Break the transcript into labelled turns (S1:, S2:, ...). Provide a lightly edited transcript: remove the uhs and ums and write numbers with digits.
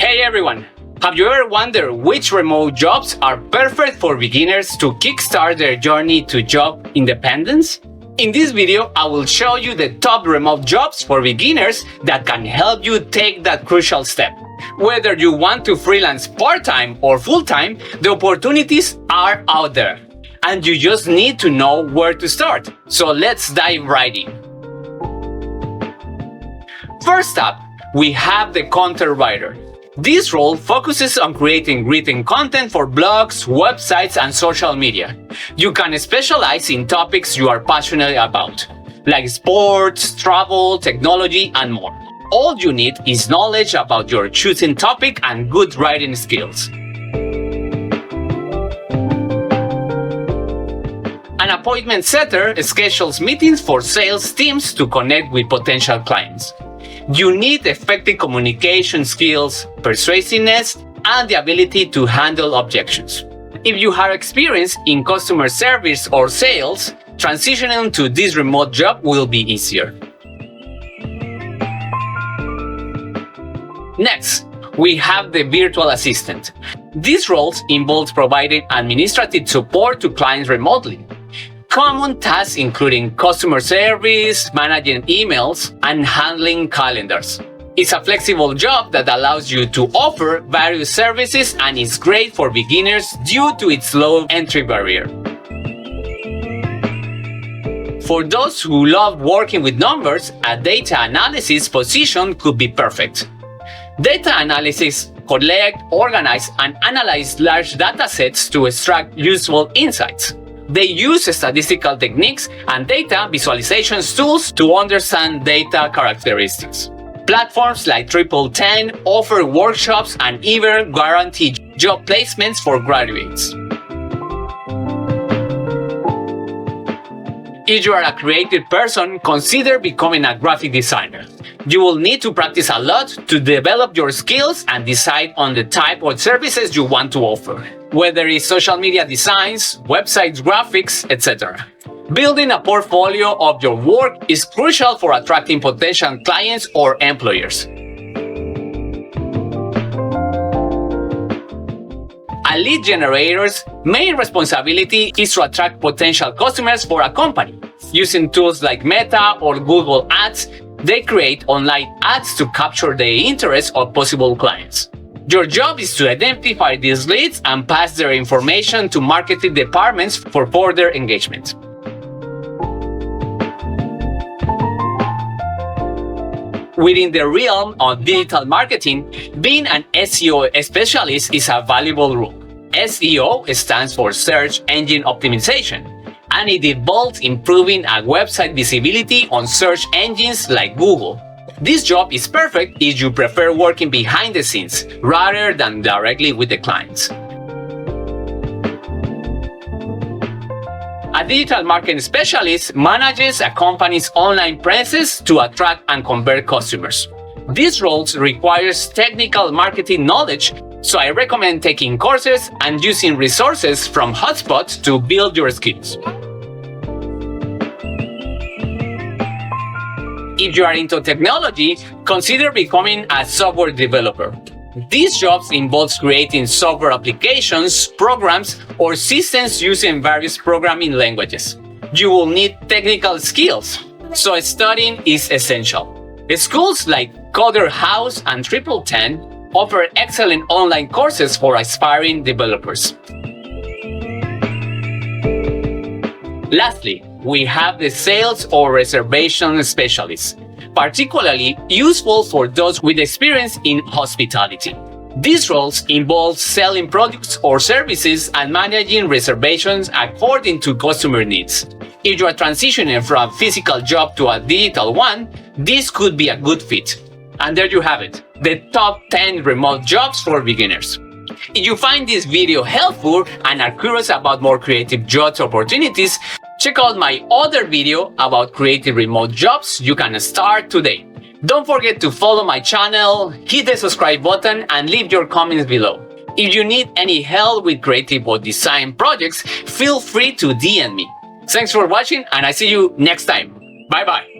S1: Hey everyone! Have you ever wondered which remote jobs are perfect for beginners to kickstart their journey to job independence? In this video, I will show you the top remote jobs for beginners that can help you take that crucial step. Whether you want to freelance part-time or full-time, the opportunities are out there. And you just need to know where to start. So let's dive right in. First up, we have the content writer. This role focuses on creating written content for blogs, websites, and social media. You can specialize in topics you are passionate about, like sports, travel, technology, and more. All you need is knowledge about your chosen topic and good writing skills. An appointment setter schedules meetings for sales teams to connect with potential clients. You need effective communication skills, persuasiveness, and the ability to handle objections. If you have experience in customer service or sales, transitioning to this remote job will be easier. Next, we have the virtual assistant. These roles involve providing administrative support to clients remotely. Common tasks including customer service, managing emails, and handling calendars. It's a flexible job that allows you to offer various services and is great for beginners due to its low entry barrier. For those who love working with numbers, a data analysis position could be perfect. Data analysis collect, organize, and analyze large datasets to extract useful insights. They use statistical techniques and data visualization tools to understand data characteristics. Platforms like Triple10 offer workshops and even guarantee job placements for graduates. If you are a creative person, consider becoming a graphic designer. You will need to practice a lot to develop your skills and decide on the type of services you want to offer, whether it's social media designs, websites, graphics, etc. Building a portfolio of your work is crucial for attracting potential clients or employers. A lead generator's main responsibility is to attract potential customers for a company. Using tools like Meta or Google Ads, they create online ads to capture the interest of possible clients. Your job is to identify these leads and pass their information to marketing departments for further engagement. Within the realm of digital marketing, being an SEO specialist is a valuable role. SEO stands for Search Engine Optimization, and it involves improving a website visibility on search engines like Google. This job is perfect if you prefer working behind the scenes rather than directly with the clients. A digital marketing specialist manages a company's online presence to attract and convert customers. These roles requires technical marketing knowledge, so I recommend taking courses and using resources from hotspots to build your skills. If you are into technology, consider becoming a software developer. These jobs involve creating software applications, programs, or systems using various programming languages. You will need technical skills, so studying is essential. Schools like Código House and Triple10 offer excellent online courses for aspiring developers. Lastly, we have the sales or reservation specialist, particularly useful for those with experience in hospitality. These roles involve selling products or services and managing reservations according to customer needs. If you are transitioning from a physical job to a digital one, this could be a good fit. And there you have it, the top 10 remote jobs for beginners. If you find this video helpful and are curious about more creative job opportunities, check out my other video about creative remote jobs you can start today. Don't forget to follow my channel, hit the subscribe button, and leave your comments below. If you need any help with creative or design projects, feel free to DM me. Thanks for watching, and I see you next time. Bye bye.